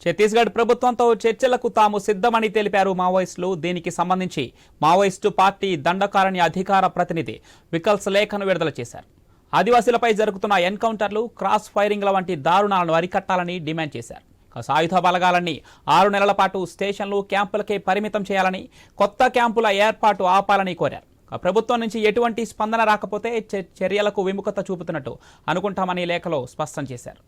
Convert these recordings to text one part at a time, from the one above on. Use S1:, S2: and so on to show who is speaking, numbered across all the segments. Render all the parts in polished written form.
S1: ఛత్తీస్గఢ్ ప్రభుత్వంతో చర్చలకు తాము సిద్ధమని తెలిపారు మావోయిస్టులు. దీనికి సంబంధించి మావోయిస్టు పార్టీ దండకారణ్య అధికార ప్రతినిధి వికల్స్ లేఖను విడుదల చేశారు. ఆదివాసీలపై జరుగుతున్న ఎన్కౌంటర్లు, క్రాస్ ఫైరింగ్ల వంటి దారుణాలను అరికట్టాలని డిమాండ్ చేశారు. సాయుధ బలగాలన్నీ 6 నెలల పాటు స్టేషన్లు, క్యాంపులకే పరిమితం చేయాలని, కొత్త క్యాంపుల ఏర్పాటు ఆపాలని కోరారు. ప్రభుత్వం నుంచి ఎటువంటి స్పందన రాకపోతే చర్యలకు విముఖత చూపుతున్నట్టు అనుకుంటామని లేఖలో స్పష్టం చేశారు.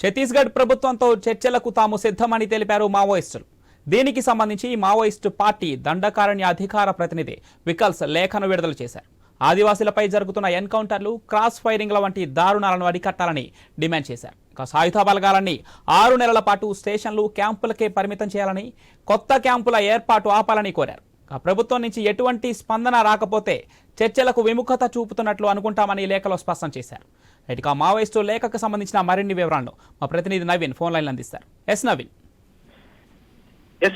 S1: ఛత్తీస్గఢ్ ప్రభుత్వంతో చర్చలకు తాము సిద్ధమని తెలిపారు మావోయిస్టులు. దీనికి సంబంధించి మావోయిస్టు పార్టీ దండకారణ్య అధికార ప్రతినిధి వికల్స్ లేఖను విడుదల చేశారు. ఆదివాసీలపై జరుగుతున్న ఎన్కౌంటర్లు, క్రాస్ ఫైరింగ్ల వంటి దారుణాలను అరికట్టాలని డిమాండ్ చేశారు. సాయుధ బలగాలన్నీ 6 నెలల పాటు స్టేషన్లు, క్యాంపులకే పరిమితం చేయాలని, కొత్త క్యాంపుల ఏర్పాటు ఆపాలని కోరారు. ప్రభుత్వం నుంచి ఎటువంటి స్పందన రాకపోతే చర్చలకు విముఖత చూపుతున్నట్లు అనుకుంటామని లేఖలో స్పష్టం చేశారు. ఇక మావోయిస్టు లేఖకు సంబంధించిన మరిన్ని వివరాలను మా ప్రతినిధి నవీన్ ఫోన్ లైన్లో అందిస్తారు. నవీన్.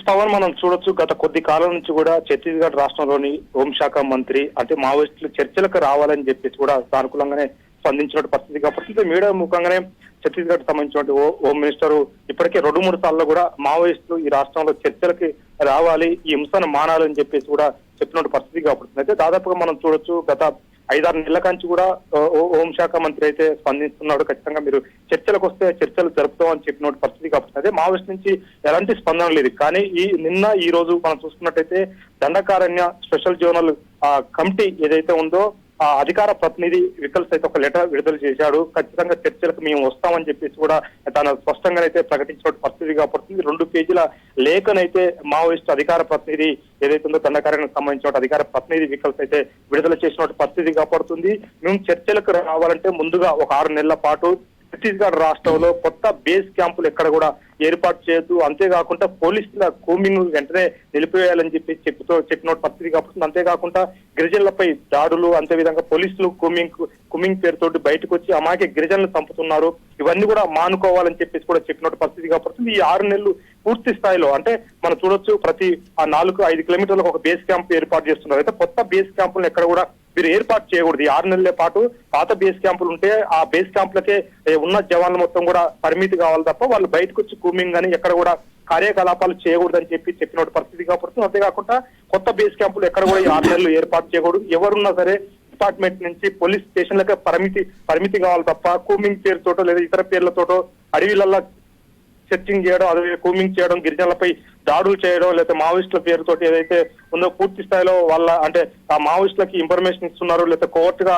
S2: పవన్, మనం చూడొచ్చు గత కొద్ది కాలం నుంచి కూడా ఛత్తీస్గఢ్ రాష్ట్రంలోని హోంశాఖ మంత్రి అంటే మావోయిస్టులు చర్చలకు రావాలని చెప్పేసి కూడా సానుకూలంగానే స్పందించిన పరిస్థితి. కాబట్టి మీడియా ముఖంగానే ఛత్తీస్గఢ్ సంబంధించిన హోమ్ మినిస్టర్ ఇప్పటికే 2-3 సార్లు కూడా మావోయిస్టులు ఈ రాష్ట్రంలో చర్చలకి రావాలి, ఈ హింసను మానాలని చెప్పేసి కూడా చెప్పిన పరిస్థితి కాబట్టి అయితే దాదాపుగా మనం చూడొచ్చు గత 5-6 నెలల కంచి కూడా హోంశాఖ మంత్రి అయితే స్పందిస్తున్నాడు. ఖచ్చితంగా మీరు చర్చలకు వస్తే చర్చలు జరుపుతామని చెప్పిన పరిస్థితి కాబట్టి అదే మావోయిస్ట్ నుంచి ఎలాంటి స్పందన లేదు. కానీ ఈ రోజు మనం చూసుకున్నట్టయితే దండకారణ్య స్పెషల్ జోనల్ కమిటీ ఏదైతే ఉందో ఆ అధికార ప్రతినిధి వికల్స్ అయితే ఒక లెటర్ విడుదల చేశాడు. ఖచ్చితంగా చర్చలకు మేము వస్తామని చెప్పేసి కూడా తన స్పష్టంగా అయితే ప్రకటించిన పరిస్థితి కాబట్టి 2 పేజీల లేఖనైతే మావోయిస్ట్ అధికార ప్రతినిధి ఏదైతే ఉందో దండకారణ్యానికి సంబంధించిన అధికార ప్రతినిధి వికల్స్ అయితే విడుదల చేసిన పరిస్థితి కాపాడుతుంది. మేము చర్చలకు రావాలంటే ముందుగా ఒక 6 నెలల పాటు ఛత్తీస్గఢ్ రాష్ట్రంలో కొత్త బేస్ క్యాంపులు ఎక్కడ కూడా ఏర్పాటు చేయొద్దు, అంతేకాకుండా పోలీసుల కూమింగ్ వెంటనే నిలిపివేయాలని చెప్పిన పరిస్థితి కాబట్టి అంతేకాకుండా గిరిజనులపై దాడులు, అంతే విధంగా పోలీసులు కూమింగ్ పేరుతోటి బయటకు వచ్చి అమాయక గిరిజనులు చంపుతున్నారు, ఇవన్నీ కూడా మానుకోవాలని చెప్పేసి కూడా చెప్పిన పరిస్థితి కాబట్టి ఈ 6 నెలలు పూర్తి స్థాయిలో అంటే మనం చూడొచ్చు ప్రతి 4-5 కిలోమీటర్లకు ఒక బేస్ క్యాంప్ ఏర్పాటు చేస్తున్నారు. అయితే కొత్త బేస్ క్యాంపులను ఎక్కడ కూడా మీరు ఏర్పాటు చేయకూడదు. 6 నెలల పాటు పాత బేస్ క్యాంపులు ఉంటే ఆ బేస్ క్యాంపులకే ఉన్న జవాన్లు మొత్తం కూడా పరిమితి కావాలి తప్ప వాళ్ళు బయటకు వచ్చి కూమింగ్ అని ఎక్కడ కూడా కార్యకలాపాలు చేయకూడదని చెప్పిన పరిస్థితి కాబట్టి అంతేకాకుండా కొత్త బేస్ క్యాంపులు ఎక్కడ కూడా ఈ 6 నెలలు ఏర్పాటు చేయకూడదు. ఎవరున్నా సరే డిపార్ట్మెంట్ నుంచి పోలీస్ స్టేషన్లకే పరిమితి కావాలి తప్ప కూమింగ్ పేరుతోటో లేదా ఇతర పేర్లతోటో అడవిలల్లో సెర్చింగ్ చేయడం, అదే కూమింగ్ చేయడం, గిరిజనులపై దాడులు చేయడం, లేదా మావోయిస్టుల పేరుతోటి ఏదైతే ఉందో పూర్తి స్థాయిలో వాళ్ళ అంటే ఆ మావోయిస్టులకి ఇన్ఫర్మేషన్ ఇస్తున్నారు, లేదా కోవర్ట్ గా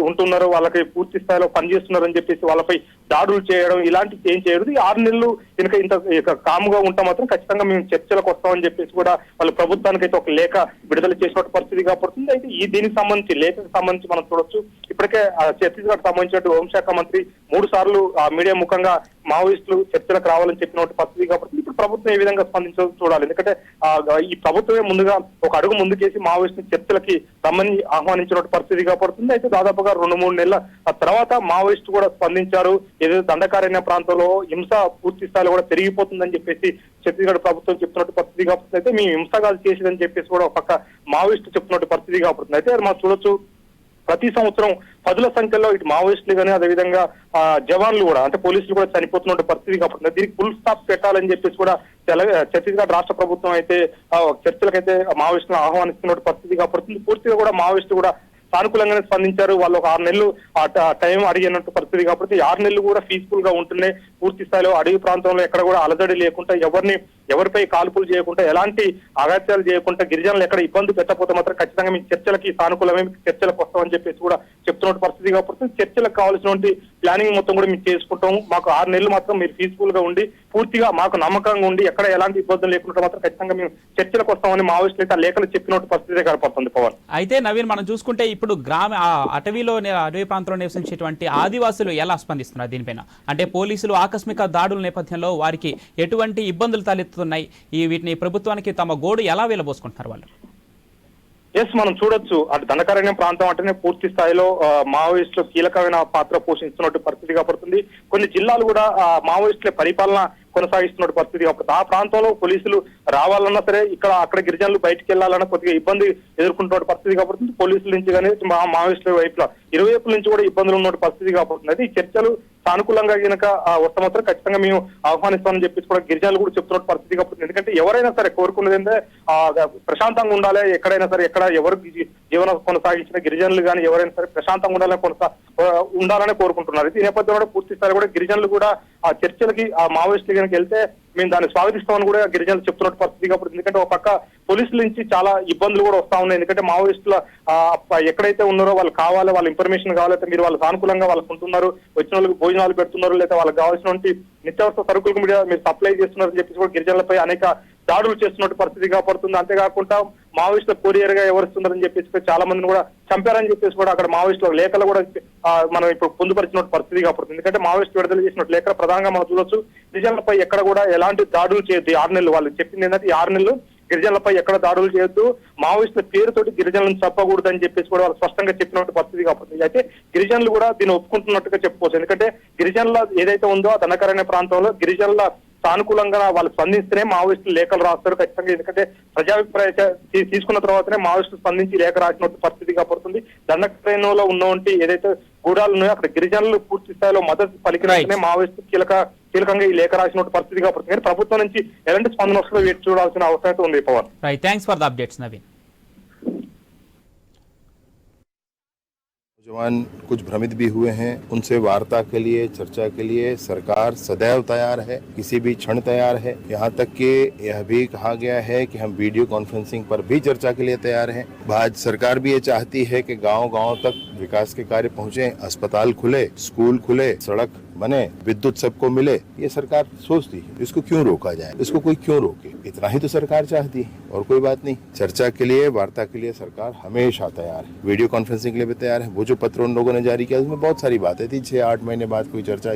S2: ఉంటున్నారు, వాళ్ళకి పూర్తి స్థాయిలో పనిచేస్తున్నారు అని చెప్పేసి వాళ్ళపై దాడులు చేయడం ఇలాంటివి ఏం చేయదు. ఈ 6 నెలలు ఇంత కాముగా ఉంటా మాత్రం ఖచ్చితంగా మేము చర్చలకు వస్తామని చెప్పేసి కూడా వాళ్ళు ప్రభుత్వానికి అయితే ఒక లేఖ విడుదల చేసిన పరిస్థితి కాబడుతుంది. అయితే దీనికి సంబంధించి లేఖకు సంబంధించి మనం చూడొచ్చు ఇప్పటికే ఛత్తీస్గఢ్ సంబంధించిన హోంశాఖ మంత్రి 3 సార్లు మీడియా ముఖంగా మావోయిస్టులు చర్చలకు రావాలని చెప్పిన పరిస్థితి కాబట్టి ఇప్పుడు ప్రభుత్వం ఏ విధంగా స్పందించాలో చూడాలి. ఎందుకంటే ఈ ప్రభుత్వమే ముందుగా ఒక అడుగు ముందుకేసి మావోయిస్టు చర్చలకి రమ్మని ఆహ్వానించిన పరిస్థితి కాబడుతుంది. అయితే దాదాపుగా 2-3 నెలల తర్వాత మావోయిస్టు కూడా స్పందించారు. ఏదైతే దండకారణ్య ప్రాంతంలో హింస పూర్తి స్థాయిలో కూడా పెరిగిపోతుందని చెప్పేసి ఛత్తీస్గఢ్ ప్రభుత్వం చెప్తున్నట్టు పరిస్థితి కాబట్టి అయితే మేము హింసగా చేసేదని చెప్పేసి కూడా ఒక పక్క మావోయిస్టు చెప్తున్నట్టు పరిస్థితి కాబడుతుంది. అయితే మనం చూడొచ్చు ప్రతి సంవత్సరం 10ల సంఖ్యలో ఇటు మావోయిస్టులు కానీ అదేవిధంగా జవాన్లు కూడా అంటే పోలీసులు కూడా చనిపోతున్న పరిస్థితి కాబట్టి దీనికి ఫుల్ స్టాప్ పెట్టాలని చెప్పేసి కూడా ఛత్తీస్గఢ్ రాష్ట్ర ప్రభుత్వం అయితే చర్చలకైతే మావోయిస్టులను ఆహ్వానిస్తున్న పరిస్థితి కాబట్టి పూర్తిగా కూడా మావోయిస్టులు కూడా సానుకూలంగానే స్పందించారు. వాళ్ళు ఒక 6 నెలలు టైం అడిగినట్టు పరిస్థితి కాబట్టి 6 నెలలు కూడా పీస్ఫుల్ గా ఉంటున్నాయి. పూర్తి స్థాయిలో అడవి ప్రాంతంలో ఎక్కడ కూడా అలజడి లేకుండా ఎవరిపై కాల్పులు చేయకుండా ఎలాంటి అగత్యాలు చేయకుండా గిరిజనులు ఎక్కడ ఇబ్బంది పెట్టకపోతే మాత్రం ఖచ్చితంగా మీ చర్చలకి సానుకూలమే చర్చలకు వస్తామని చెప్పేసి కూడా చెప్తున్న పరిస్థితి కాబట్టి చర్చలకు కావాల్సినటువంటి ప్లానింగ్ మొత్తం కూడా మేము చేసుకుంటాము. మాకు 6 నెలలు మాత్రం మీరు పీస్ఫుల్ గా ఉండి పూర్తిగా మాకు నమ్మకంగా ఉండి ఎక్కడ ఎలాంటి ఇబ్బందులు లేకుండా మాత్రం ఖచ్చితంగా మేము చర్చలకు వస్తామని మావోయిస్టులు అయితే లేఖలు చెప్పినట్టు పరిస్థితి కనపడుతుంది. పవన్,
S1: అయితే నవీన్, మనం చూసుకుంటే ఇప్పుడు అటవీ ప్రాంతంలో నివసించేటువంటి ఆదివాసులు ఎలా స్పందిస్తున్నారు దీనిపైన? అంటే పోలీసులు ఆకస్మిక దాడుల నేపథ్యంలో వారికి ఎటువంటి ఇబ్బందులు తలెత్తుతున్నాయి, వీటిని ప్రభుత్వానికి తమ గోడు ఎలా వెళ్ళబోసుకుంటున్నారు వాళ్ళు?
S2: ఎస్, మనం చూడొచ్చు అటు దండకారణ్యం ప్రాంతం అంటేనే పూర్తి స్థాయిలో మావోయిస్టులు కీలకమైన పాత్ర పోషిస్తున్నట్టు పరిస్థితి కనపడుతుంది. కొన్ని జిల్లాలు కూడా మావోయిస్టుల పరిపాలన కొనసాగిస్తున్న పరిస్థితి కాబట్టి ఆ ప్రాంతంలో పోలీసులు రావాలన్నా సరే అక్కడ గిరిజనులు బయటికి వెళ్లాలన్నా కొద్దిగా ఇబ్బంది ఎదుర్కొంటున్న పరిస్థితి కాబట్టి పోలీసుల నుంచి కానీ మావోయిస్టుల వైపులో ఇరువైపుల నుంచి కూడా ఇబ్బందులు ఉన్న పరిస్థితి కాబట్టి అది చర్చలు సానుకూలంగా కనుక వస్తే మాత్రం ఖచ్చితంగా మేము ఆహ్వానిస్తామని చెప్పేసి కూడా గిరిజనులు కూడా చెప్తున్న పరిస్థితి కాబట్టి ఎందుకంటే ఎవరైనా సరే కోరుకున్నది ఏంటంటే ప్రశాంతంగా ఉండాలి, ఎక్కడైనా సరే ఎక్కడ ఎవరు జీవనం కొనసాగించిన గిరిజనులు కానీ ఎవరైనా సరే ప్రశాంతంగా ఉండాలని కోరుకుంటున్నారు. ఈ నేపథ్యంలో కూడా పూర్తి స్థాయి కూడా గిరిజనులు కూడా ఆ చర్చలకి ఆ మావోయిస్టులు కనుక వెళ్తే మేము దాన్ని స్వాగతిస్తామని కూడా గిరిజనులు చెప్తున్న పరిస్థితి కాబట్టి ఎందుకంటే ఒక పక్క పోలీసుల నుంచి చాలా ఇబ్బందులు కూడా వస్తా ఉన్నాయి. ఎందుకంటే మావోయిస్టుల ఎక్కడైతే ఉన్నారో వాళ్ళు కావాలి, వాళ్ళ ఇన్ఫర్మేషన్ కావాలైతే మీరు వాళ్ళు సానుకూలంగా వాళ్ళకు ఉంటున్నారు, వచ్చిన వాళ్ళకి భోజనాలు పెడుతున్నారు, లేదా వాళ్ళకి కావాల్సినటువంటి నిత్యావసర సరుకులకు మీరు సప్లై చేస్తున్నారు అని చెప్పేసి కూడా గిరిజనులపై అనేక దాడులు చేస్తున్నట్టు పరిస్థితి కాపాడుతుంది. అంతేకాకుండా మావోయిస్టుల కొరియర్ గా ఎవరుస్తున్నారని చెప్పేసి చాలా మందిని కూడా చంపారని చెప్పేసి కూడా అక్కడ మావోయిస్టుల లేఖలు కూడా మనం ఇప్పుడు పొందుపరిచిన పరిస్థితి కాపాడుతుంది. ఎందుకంటే మావోయిస్టు విడుదల చేసిన లేఖలు ప్రధానంగా మనం చూడొచ్చు గిరిజనులపై ఎక్కడ కూడా ఎలాంటి దాడులు చేయొద్దు. 6 నెలలు వాళ్ళు చెప్పింది ఏంటంటే 6 నెలలు గిరిజనులపై ఎక్కడ దాడులు చేయొద్దు, మావోయిస్టుల పేరుతోటి గిరిజనులను చెప్పకూడదు అని చెప్పేసి కూడా వాళ్ళు స్పష్టంగా చెప్పినట్టు పరిస్థితి కాపాడుతుంది. అయితే గిరిజనులు కూడా దీన్ని ఒప్పుకుంటున్నట్టుగా చెప్పుకోవచ్చు. ఎందుకంటే గిరిజనుల ఏదైతే ఉందో ఆ దండకారణ్య ప్రాంతంలో గిరిజనుల సానుకూలంగా వాళ్ళు స్పందిస్తేనే మావోయిస్టులు లేఖలు రాస్తారు ఖచ్చితంగా. ఎందుకంటే ప్రజాభిప్రాయ తీసుకున్న తర్వాతనే మావోయిస్టులు స్పందించి లేఖ రాసినట్టు పరిస్థితి కాపాడుతుంది. దండకారణ్యంలో ఉన్నటువంటి ఏదైతే గూడాలు ఉన్నాయో అక్కడ గిరిజనులు పూర్తి స్థాయిలో మద్దతు పలికినట్టునే మావోయిస్టు కీలకంగా ఈ లేఖ రాసినట్టు పరిస్థితి కాపాడుతుంది. కానీ ప్రభుత్వం నుంచి ఎలాంటి స్పందన వస్తుందో వేచి చూడాల్సిన అవసరం ఉంది. Pavan,
S1: thanks for the updates Naveen.
S3: जवान कुछ भ्रमित भी हुए हैं, उनसे वार्ता के लिए, चर्चा के लिए सरकार सदैव तैयार है, किसी भी क्षण तैयार है। यहाँ तक कि यह भी कहा गया है कि हम वीडियो कॉन्फ्रेंसिंग पर भी चर्चा के लिए तैयार हैं। आज सरकार भी ये चाहती है कि गांव-गांव तक विकास के कार्य पहुंचे, अस्पताल खुले, स्कूल खुले, सड़क बने, विद्युत सबको मिले। ये सरकार सोचती है, इसको क्यों रोका जाए, इसको कोई क्यों रोके? इतना ही तो सरकार चाहती है और कोई बात नहीं। चर्चा के लिए, वार्ता के लिए सरकार हमेशा तैयार है, वीडियो कॉन्फ्रेंसिंग के लिए भी तैयार है। वो जो पत्र उन लोगों ने जारी किया उसमें बहुत सारी बातें थी, 6-8 महीने बाद कोई चर्चा